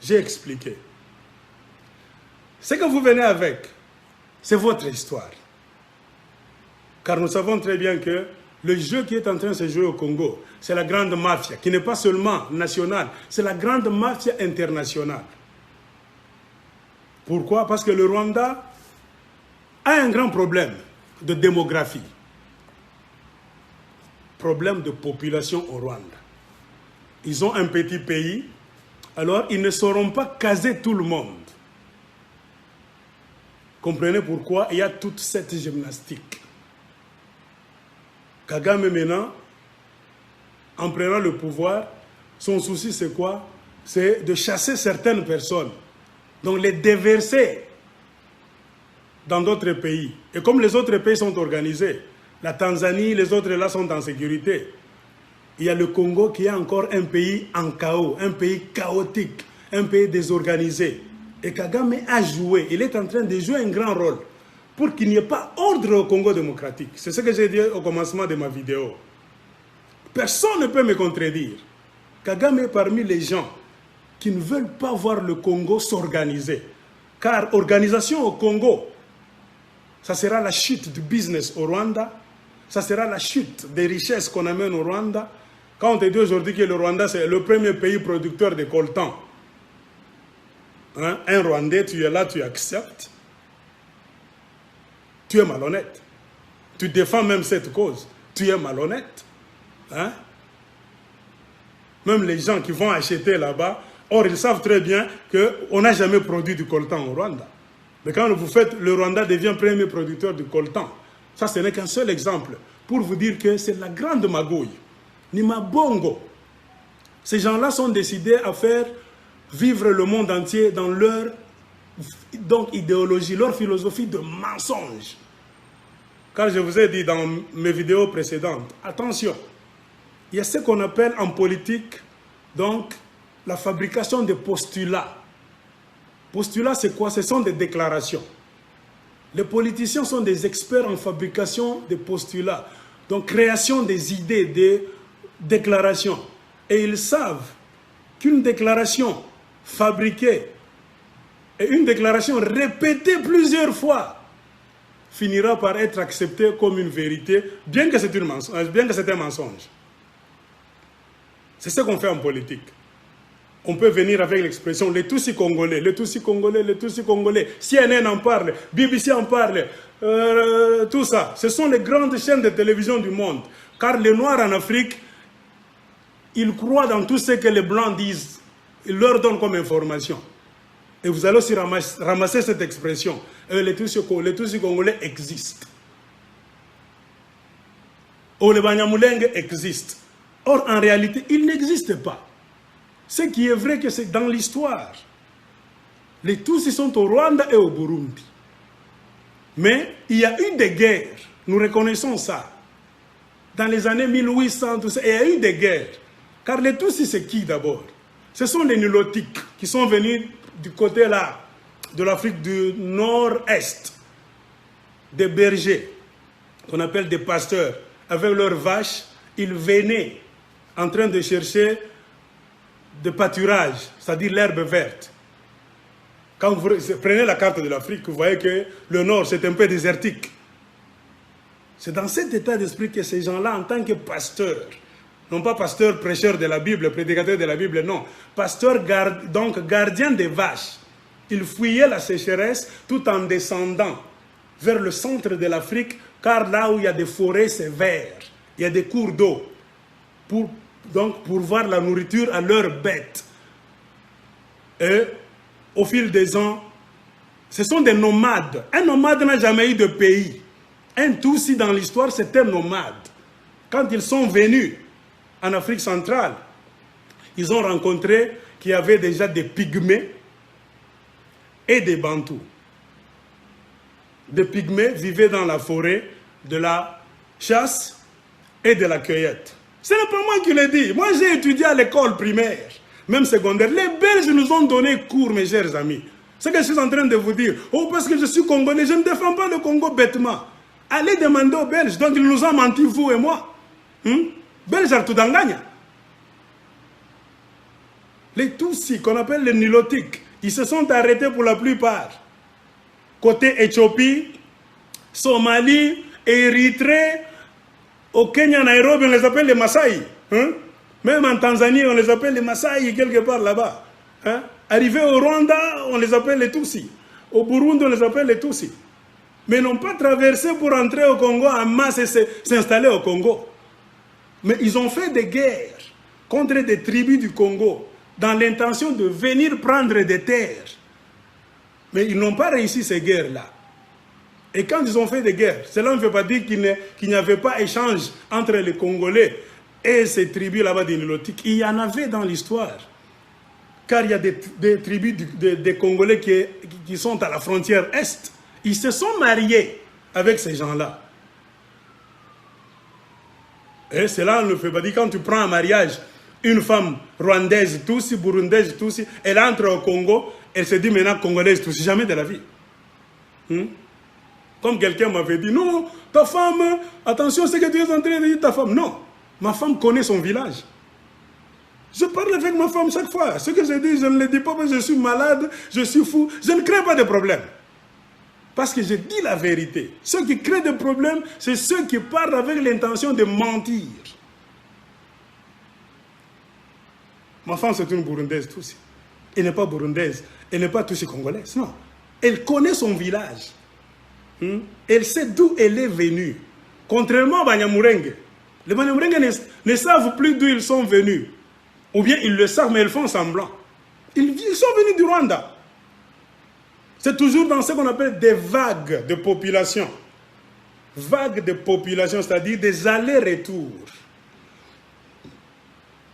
j'ai expliqué. Ce que vous venez avec, c'est votre histoire. Car nous savons très bien que le jeu qui est en train de se jouer au Congo, c'est la grande mafia, qui n'est pas seulement nationale, c'est la grande mafia internationale. Pourquoi? Parce que le Rwanda a un grand problème de démographie. Problème de population au Rwanda. Ils ont un petit pays, alors ils ne sauront pas caser tout le monde. Comprenez pourquoi il y a toute cette gymnastique. Kagame maintenant, en prenant le pouvoir, son souci c'est quoi? C'est de chasser certaines personnes, donc les déverser dans d'autres pays. Et comme les autres pays sont organisés, la Tanzanie, les autres là sont en sécurité. Il y a le Congo qui est encore un pays en chaos, un pays chaotique, un pays désorganisé. Et Kagame a joué, il est en train de jouer un grand rôle pour qu'il n'y ait pas ordre au Congo démocratique. C'est ce que j'ai dit au commencement de ma vidéo. Personne ne peut me contredire. Kagame est parmi les gens qui ne veulent pas voir le Congo s'organiser. Car organisation au Congo, ça sera la chute du business au Rwanda, ça sera la chute des richesses qu'on amène au Rwanda. Quand on te dit aujourd'hui que le Rwanda c'est le premier pays producteur de coltan, hein? Un Rwandais, tu es là, tu acceptes, tu es malhonnête. Tu défends même cette cause, tu es malhonnête. Hein? Même les gens qui vont acheter là-bas, or ils savent très bien qu'on n'a jamais produit du coltan au Rwanda. Mais quand vous faites, le Rwanda devient premier producteur du coltan. Ça, ce n'est qu'un seul exemple pour vous dire que c'est la grande magouille. Nima Bongo. Ces gens-là sont décidés à faire vivre le monde entier dans leur idéologie, leur philosophie de mensonge. Car je vous ai dit dans mes vidéos précédentes, attention, il y a ce qu'on appelle en politique, donc, la fabrication de postulats. Postulats, c'est quoi? Ce sont des déclarations. Les politiciens sont des experts en fabrication de postulats, donc création des idées, des déclarations. Et ils savent qu'une déclaration fabriquée et une déclaration répétée plusieurs fois finira par être acceptée comme une vérité, bien que c'est un mensonge. C'est ce qu'on fait en politique. On peut venir avec l'expression les Tutsis congolais, les Tutsis congolais, les Tutsis congolais. CNN en parle, BBC en parle, tout ça. Ce sont les grandes chaînes de télévision du monde. Car les Noirs en Afrique, ils croient dans tout ce que les Blancs disent. Ils leur donnent comme information. Et vous allez aussi ramasser cette expression. Les Tutsis congolais existent. Ou les Banyamulenge existent. Or, en réalité, ils n'existent pas. Ce qui est vrai que c'est dans l'histoire. Les Tutsis sont au Rwanda et au Burundi. Mais il y a eu des guerres. Nous reconnaissons ça. Dans les années 1800, tout ça, il y a eu des guerres. Car les Tutsis, c'est qui d'abord? Ce sont les Nilotiques qui sont venus du côté là, de l'Afrique du Nord-Est. Des bergers, qu'on appelle des pasteurs. Avec leurs vaches, ils venaient en train de chercher de pâturage, c'est-à-dire l'herbe verte. Quand vous prenez la carte de l'Afrique, vous voyez que le nord, c'est un peu désertique. C'est dans cet état d'esprit que ces gens-là, en tant que pasteurs, non pas pasteurs prêcheurs de la Bible, prédicateurs de la Bible, non, pasteurs donc gardiens des vaches, ils fuyaient la sécheresse tout en descendant vers le centre de l'Afrique, car là où il y a des forêts, c'est vert, il y a des cours d'eau, pour voir la nourriture à leurs bêtes. Et au fil des ans, ce sont des nomades. Un nomade n'a jamais eu de pays. Un Tutsi dans l'histoire, c'est un nomade. Quand ils sont venus en Afrique centrale, ils ont rencontré qu'il y avait déjà des pygmées et des bantous. Des pygmées vivaient dans la forêt de la chasse et de la cueillette. Ce n'est pas moi qui le dis. Moi, j'ai étudié à l'école primaire, même secondaire. Les Belges nous ont donné cours, mes chers amis. Ce que je suis en train de vous dire. Oh, parce que je suis congolais, je ne défends pas le Congo bêtement. Allez demander aux Belges. Donc, ils nous ont menti, vous et moi. Belges Artudanganya. Les Tutsis, qu'on appelle les Nilotiques, ils se sont arrêtés pour la plupart. Côté Éthiopie, Somalie, Érythrée, au Kenya, Nairobi, on les appelle les Maasai. Hein? Même en Tanzanie, on les appelle les Maasai quelque part là-bas. Hein? Arrivés au Rwanda, on les appelle les Tutsis. Au Burundi, on les appelle les Tutsis. Mais ils n'ont pas traversé pour entrer au Congo en masse et s'installer au Congo. Mais ils ont fait des guerres contre des tribus du Congo dans l'intention de venir prendre des terres. Mais ils n'ont pas réussi ces guerres-là. Et quand ils ont fait des guerres, cela ne veut pas dire qu'il n'y avait pas échange entre les Congolais et ces tribus là-bas des Nilotiques. Il y en avait dans l'histoire. Car il y a des tribus des Congolais qui sont à la frontière Est. Ils se sont mariés avec ces gens-là. Et cela ne fait pas dire quand tu prends un mariage, une femme rwandaise, Tutsi, burundaise, Tutsi, elle entre au Congo, elle se dit maintenant congolaise, Tutsi, jamais de la vie. Comme quelqu'un m'avait dit, non, ta femme, attention, c'est que tu es en train de dire ta femme. Non, ma femme connaît son village. Je parle avec ma femme chaque fois. Ce que je dis, je ne le dis pas parce que je suis malade, je suis fou. Je ne crée pas de problème. Parce que je dis la vérité. Ceux qui créent des problèmes, c'est ceux qui parlent avec l'intention de mentir. Ma femme, c'est une Burundaise Tutsi. Elle n'est pas burundaise, elle n'est pas Tutsi congolaise, non. Elle connaît son village. Elle sait d'où elle est venue. Contrairement à Banyamulenge. Les Banyamulenge ne savent plus d'où ils sont venus. Ou bien ils le savent, mais ils font semblant. Ils sont venus du Rwanda. C'est toujours dans ce qu'on appelle des vagues de population. Vagues de population, c'est-à-dire des allers-retours.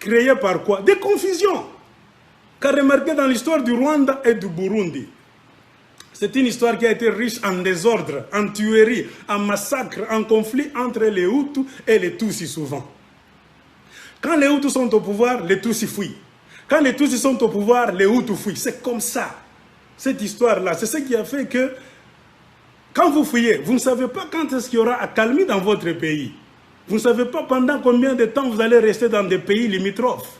Créées par quoi? Des confusions. Car remarquez dans l'histoire du Rwanda et du Burundi, c'est une histoire qui a été riche en désordre, en tueries, en massacres, en conflits entre les Hutus et les Tutsis souvent. Quand les Hutus sont au pouvoir, les Tutsis fuient. Quand les Tutsis sont au pouvoir, les Hutus fuient. C'est comme ça. Cette histoire-là, c'est ce qui a fait que quand vous fuyez, vous ne savez pas quand est-ce qu'il y aura accalmie dans votre pays. Vous ne savez pas pendant combien de temps vous allez rester dans des pays limitrophes.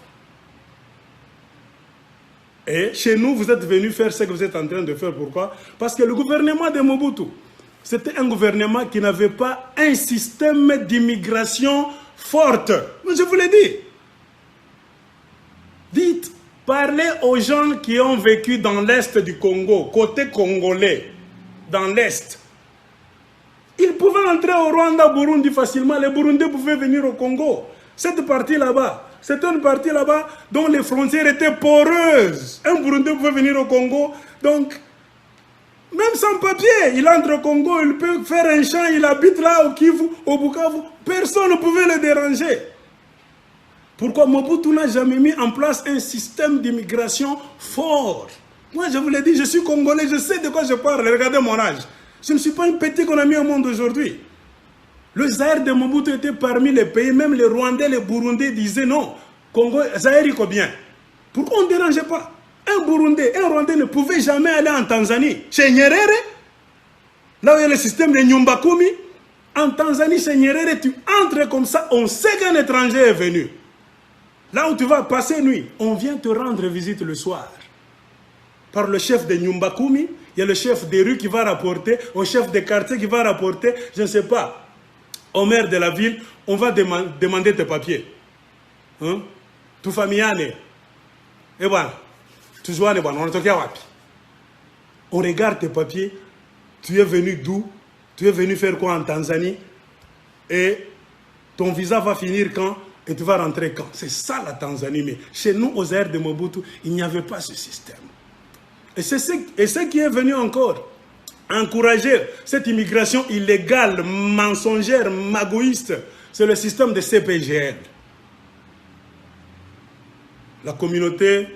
Et chez nous, vous êtes venus faire ce que vous êtes en train de faire. Pourquoi? Parce que le gouvernement de Mobutu, c'était un gouvernement qui n'avait pas un système d'immigration forte. Mais je vous l'ai dit. Dites, parlez aux gens qui ont vécu dans l'Est du Congo, côté congolais, dans l'Est. Ils pouvaient entrer au Rwanda, Burundi facilement. Les Burundais pouvaient venir au Congo. Cette partie là-bas, c'est une partie là-bas dont les frontières étaient poreuses. Un Burundais pouvait venir au Congo. Donc, même sans papier, il entre au Congo, il peut faire un champ, il habite là au Kivu, au Bukavu. Personne ne pouvait le déranger. Pourquoi Mobutu n'a jamais mis en place un système d'immigration fort? Moi, je vous l'ai dit, je suis congolais, je sais de quoi je parle. Regardez mon âge. Je ne suis pas un petit qu'on a mis au monde aujourd'hui. Le Zaïre de Mobutu était parmi les pays, même les Rwandais, les Burundais disaient non. Congo, Zaïre, il bien. Pourquoi on ne dérangeait pas? Un Burundais, un Rwandais ne pouvait jamais aller en Tanzanie. Chez Nyerere, là où il y a le système de Nyumbakumi, en Tanzanie, chez Nyerere, tu entres comme ça, on sait qu'un étranger est venu. Là où tu vas passer nuit, on vient te rendre visite le soir. Par le chef de Nyumbakumi, il y a le chef des rues qui va rapporter, au chef des quartiers qui va rapporter, je ne sais pas, au maire de la ville, on va demander tes papiers. Hein? Tu famille. Et voilà. Tu joues à on regarde tes papiers. Tu es venu d'où? Tu es venu faire quoi en Tanzanie? Et ton visa va finir quand? Et tu vas rentrer quand? C'est ça la Tanzanie. Mais chez nous, aux aires de Mobutu, il n'y avait pas ce système. Et c'est ce qui est venu encore encourager cette immigration illégale, mensongère, magouiste. C'est le système de CPGL. La communauté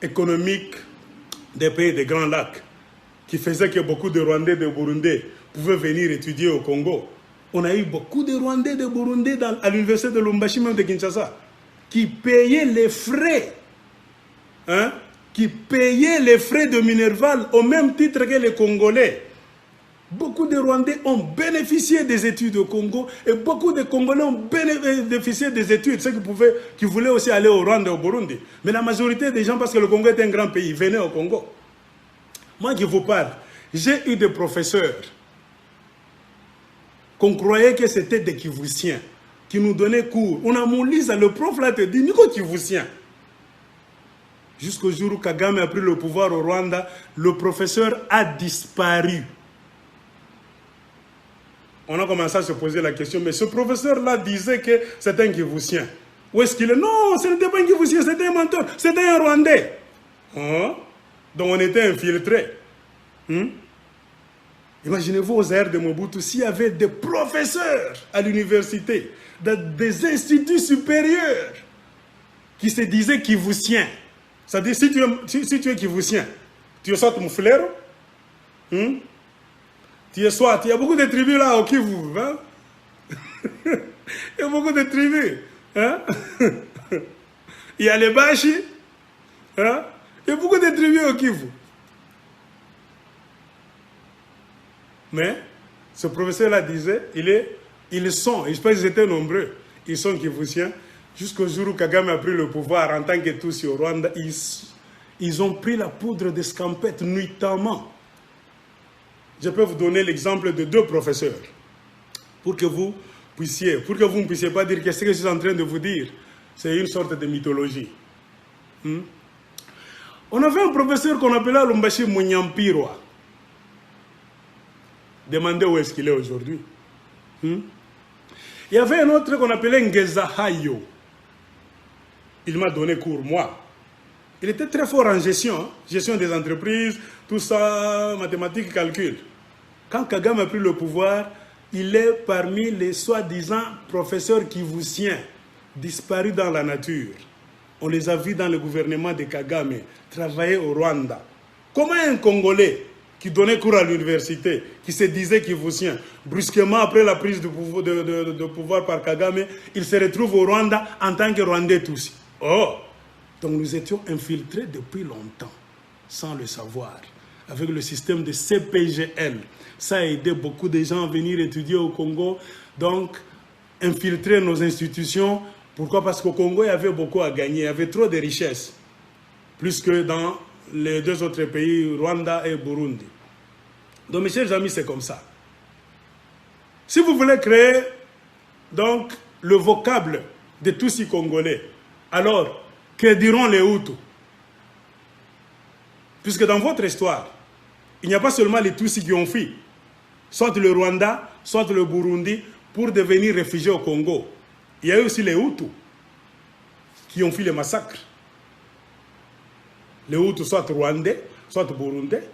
économique des pays des Grands Lacs, qui faisait que beaucoup de Rwandais et de Burundais pouvaient venir étudier au Congo. On a eu beaucoup de Rwandais et de Burundais à l'université de Lubumbashi, même de Kinshasa, qui payaient les frais. Qui payaient les frais de Minerval au même titre que les Congolais. Beaucoup de Rwandais ont bénéficié des études au Congo et beaucoup de Congolais ont bénéficié des études, ceux qui voulaient aussi aller au Rwanda et au Burundi. Mais la majorité des gens, parce que le Congo est un grand pays, venaient au Congo. Moi qui vous parle, j'ai eu des professeurs qu'on croyait que c'était des Kivusiens, qui nous donnaient cours. On a mon lisa, le prof là te dit, Nico Kivusien. Jusqu'au jour où Kagame a pris le pouvoir au Rwanda, le professeur a disparu. On a commencé à se poser la question, mais ce professeur-là disait que c'était un Kivusien. Où est-ce qu'il est? Non, ce n'était pas un Kivusien, c'était un menteur, c'était un Rwandais. Hein? Donc on était infiltrés. Imaginez-vous aux ères de Mobutu, s'il y avait des professeurs à l'université, des instituts supérieurs, qui se disaient Kivusiens. C'est-à-dire, si tu es Kivusien, tu es soit mon frère, tu es soit, il y a beaucoup de tribus là au Kivu, hein? Il y a beaucoup de tribus, hein? Il y a les Bashi, hein? Il y a beaucoup de tribus au Kivu. Mais ce professeur-là disait, ils sont, je pense qu'ils étaient nombreux, ils sont Kivusiens, jusqu'au jour où Kagame a pris le pouvoir en tant que Tutsi au Rwanda, ils ont pris la poudre d'escampette nuitamment. Je peux vous donner l'exemple de 2 professeurs pour que vous ne puissiez pas dire que ce que je suis en train de vous dire, c'est une sorte de mythologie. On avait un professeur qu'on appelait Lumbashi Munyampirwa. Demandez où est-ce qu'il est aujourd'hui. Il y avait un autre qu'on appelait Ngezahayo. Il m'a donné cours, moi. Il était très fort en gestion, gestion des entreprises, tout ça, mathématiques, calcul. Quand Kagame a pris le pouvoir, il est parmi les soi-disant professeurs kivusiens, disparus dans la nature. On les a vus dans le gouvernement de Kagame, travailler au Rwanda. Comment un Congolais qui donnait cours à l'université, qui se disait kivusien, brusquement après la prise de pouvoir par Kagame, il se retrouve au Rwanda en tant que Rwandais tous. Oh! Donc nous étions infiltrés depuis longtemps, sans le savoir, avec le système de CPGL. Ça a aidé beaucoup de gens à venir étudier au Congo, donc infiltrer nos institutions. Pourquoi? Parce qu'au Congo, il y avait beaucoup à gagner, il y avait trop de richesses, plus que dans les 2 autres pays, Rwanda et Burundi. Donc mes chers amis, c'est comme ça. Si vous voulez créer donc le vocable de tous ces Congolais, alors que diront les Hutus? Puisque dans votre histoire, il n'y a pas seulement les Tutsis qui ont fui, soit le Rwanda, soit le Burundi, pour devenir réfugiés au Congo. Il y a eu aussi les Hutus qui ont fui les massacres. Les Hutus, soit Rwandais, soit Burundais,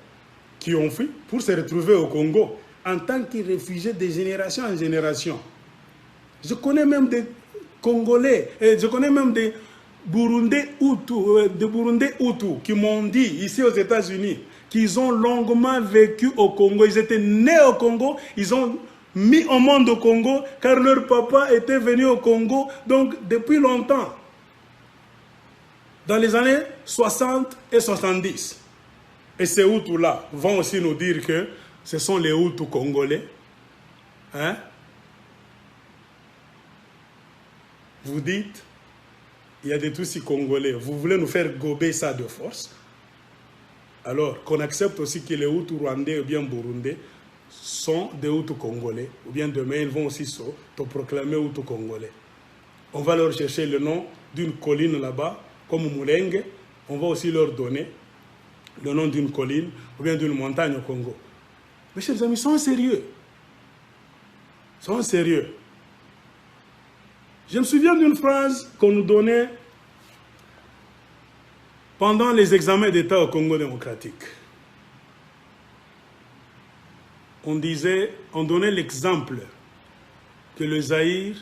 qui ont fui pour se retrouver au Congo en tant que réfugiés de génération en génération. Je connais même des Congolais, je connais même des Burundais Hutus qui m'ont dit ici aux États-Unis qu'ils ont longuement vécu au Congo. Ils étaient nés au Congo, ils ont mis au monde au Congo car leur papa était venu au Congo, donc depuis longtemps. Dans les années 60 et 70. Et ces Hutus-là vont aussi nous dire que ce sont les Hutus congolais. Hein? Vous dites, il y a des Tutsis congolais. Vous voulez nous faire gober ça de force? Alors qu'on accepte aussi que les Hutus rwandais ou bien burundais sont des Hutus congolais. Ou bien demain, ils vont aussi se proclamer Hutus congolais. On va leur chercher le nom d'une colline là-bas, comme Mulenge. On va aussi leur donner le nom d'une colline ou bien d'une montagne au Congo. Mes chers amis, soyons sérieux. Soyons sérieux. Je me souviens d'une phrase qu'on nous donnait pendant les examens d'État au Congo démocratique. On donnait l'exemple que le Zaïre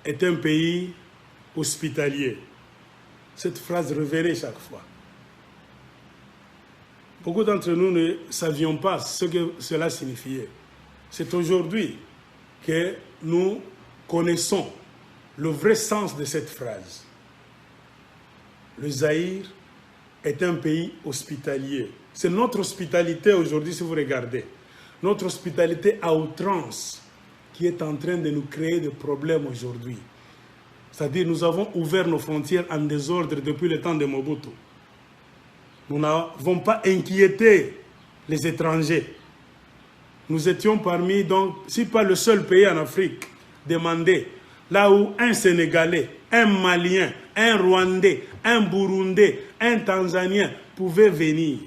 est un pays hospitalier. Cette phrase revenait chaque fois. Beaucoup d'entre nous ne savions pas ce que cela signifiait. C'est aujourd'hui que nous connaissons le vrai sens de cette phrase. Le Zaïre est un pays hospitalier. C'est notre hospitalité aujourd'hui si vous regardez. notre hospitalité à outrance qui est en train de nous créer des problèmes aujourd'hui. C'est-à-dire nous avons ouvert nos frontières en désordre depuis le temps de Mobutu. Nous n'avons pas inquiété les étrangers. Nous étions parmi, donc, si pas le seul pays en Afrique, demandé, là où un Sénégalais, un Malien, un Rwandais, un Burundais, un Tanzanien pouvaient venir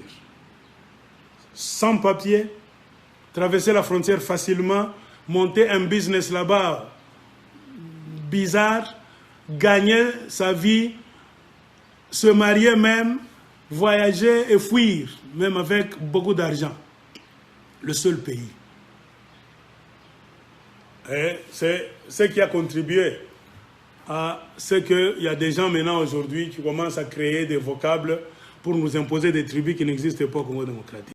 sans papier, traverser la frontière facilement, monter un business là-bas bizarre, gagner sa vie, se marier même, voyager et fuir, même avec beaucoup d'argent. Le seul pays. Et c'est ce qui a contribué à ce qu'il y a des gens maintenant aujourd'hui qui commencent à créer des vocables pour nous imposer des tribus qui n'existent pas au Congo démocratique.